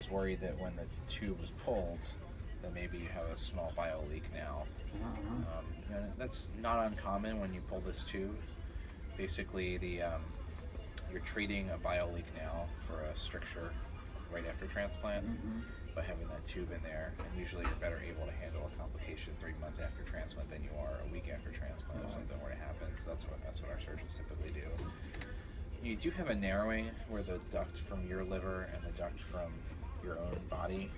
was worried that when the tube was pulled, that maybe you have a small bile leak now. That's not uncommon when you pull this tube. Basically, you're treating a bile leak now for a stricture right after transplant by having that tube in there, and usually you're better able to handle a complication 3 months after transplant than you are a week after transplant if something were to happen. So that's what our surgeons typically do. You do have a narrowing where the duct from your liver and the duct from your own body,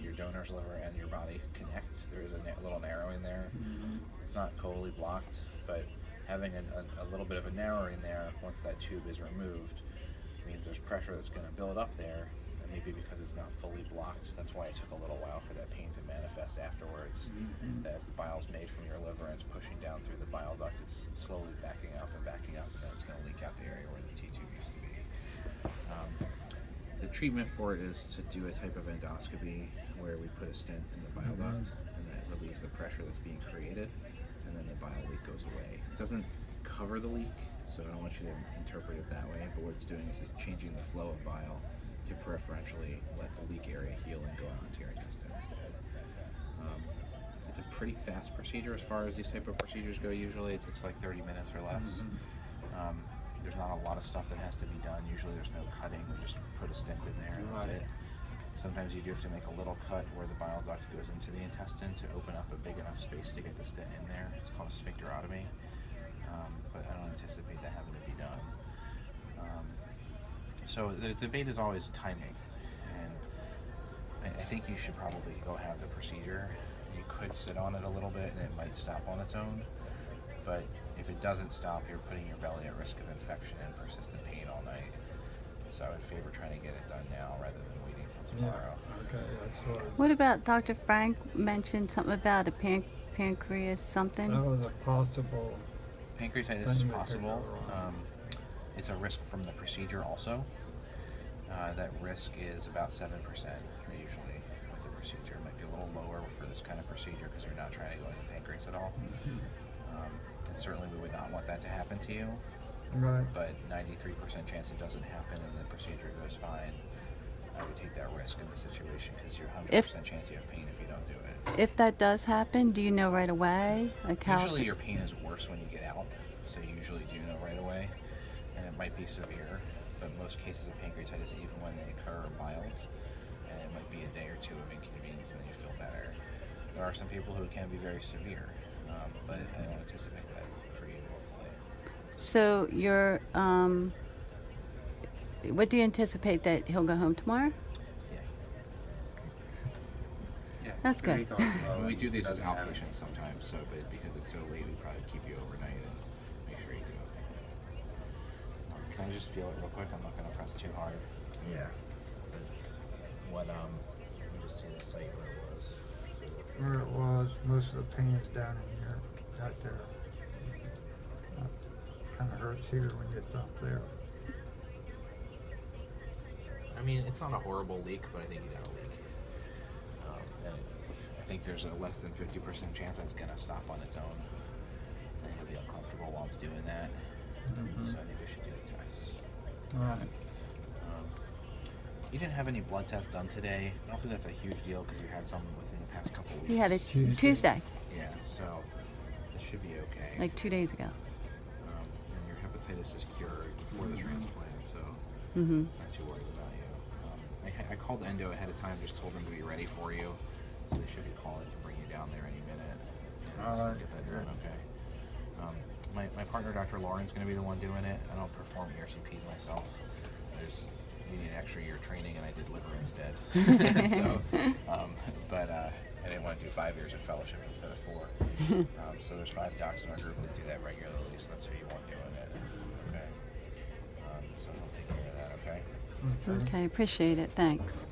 your donor's liver and your body connect. There is a little narrowing there. It's not totally blocked, but having a little bit of a narrowing there once that tube is removed means there's pressure that's going to build up there, and maybe because it's not fully blocked, that's why it took a little while for that pain to manifest afterwards. That as the bile's made from your liver and it's pushing down through the bile duct, it's slowly backing up, and then it's going to leak out the area where the T-tube used to be. The treatment for it is to do a type of endoscopy where we put a stent in the bile duct, and that relieves the pressure that's being created, and then the bile leak goes away. It doesn't cover the leak, so I don't want you to interpret it that way, but what it's doing is it's changing the flow of bile to preferentially let the leak area heal and go onto your intestine instead. It's a pretty fast procedure as far as these type of procedures go. Usually it takes like 30 minutes or less. There's not a lot of stuff that has to be done. Usually there's no cutting. We just put a stent in there and that's it. Sometimes you do have to make a little cut where the bile duct goes into the intestine to open up a big enough space to get the stent in there. It's called a sphincterotomy, but I don't anticipate that having to be done. So the debate is always timing, and I think you should probably go have the procedure. You could sit on it a little bit and it might stop on its own, but if it doesn't stop, you're putting your belly at risk of infection and persistent pain all night. So I would favor trying to get it done now rather than waiting until tomorrow. Okay, that's What about Dr. Frank mentioned something about a pancreas something? that was a possible. Pancreatitis is possible. It's a risk from the procedure also. That risk is about 7% usually with the procedure. It might be a little lower for this kind of procedure because you're not trying to go into the pancreas at all. And certainly we would not want that to happen to you. Right. But 93% chance it doesn't happen and the procedure goes fine. I would take that risk in the situation because you're 100% chance you have pain if you don't do it. If that does happen, do you know right away? Like how? Usually your pain is worse when you get out, so you usually do know right away, and it might be severe, but most cases of pancreatitis, even when they occur, are mild, and it might be a day or two of inconvenience and then you feel better. There are some people who it can be very severe, but I don't anticipate that for you, hopefully. So you're, what do you anticipate that he'll go home tomorrow? Yeah. That's good. We do these as outpatients sometimes, so but because it's so late, we probably keep you overnight and make sure you do okay. Can I just feel it real quick? I'm not going to press too hard. Yeah. Let me just see the site where it was. Where it was, most of the pain is down in here, right there. Kind of hurts here when it's up there. I mean, it's not a horrible leak, but I think you got a leak. And I think there's a less than 50% chance that's going to stop on its own. And you'll be uncomfortable while it's doing that. So I think we should do the test. All right. You didn't have any blood tests done today. I don't think that's a huge deal because you had some within the past couple of weeks. He had it Tuesday. Tuesday, Yeah, so that should be okay. like 2 days ago. And your hepatitis is cured before the transplant, so Mm-hmm. not too worried about you. I called Endo ahead of time, just told them to be ready for you, so they should be calling to bring you down there any minute. And so Alright, get that good. done, okay. My partner, Dr. Lauren's going to be the one doing it. I don't perform ERCPs myself. You need an extra year training, and I did liver instead. So, but I didn't want to do 5 years of fellowship instead of 4. So there's 5 docs in our group that do that regularly, so that's who you want doing it. Okay. So I'll take care of that, okay? Okay, appreciate it. Thanks.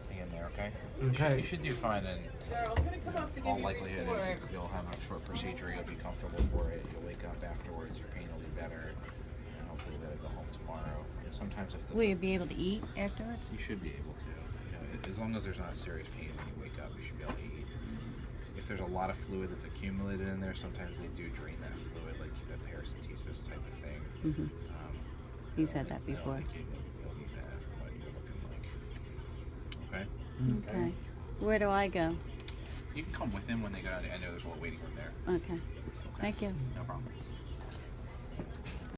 Hang in there, okay? Okay. You should do fine, and all likelihood is you'll have a short procedure, you'll be comfortable for it, you'll wake up afterwards, your pain will be better, and hopefully you'll be able to go home tomorrow. Sometimes if the Will you be able to eat afterwards? you should be able to. As long as there's not serious pain when you wake up, you should be able to eat. If there's a lot of fluid that's accumulated in there, sometimes they do drain that fluid, like a paracentesis type of thing. Mm-hmm. I He don't said think- that before. I don't think you'll need that from what you're looking like. Okay. Where do I go? You can come with him when they go down. I know there's a little waiting room there. Okay. Thank you. No problem.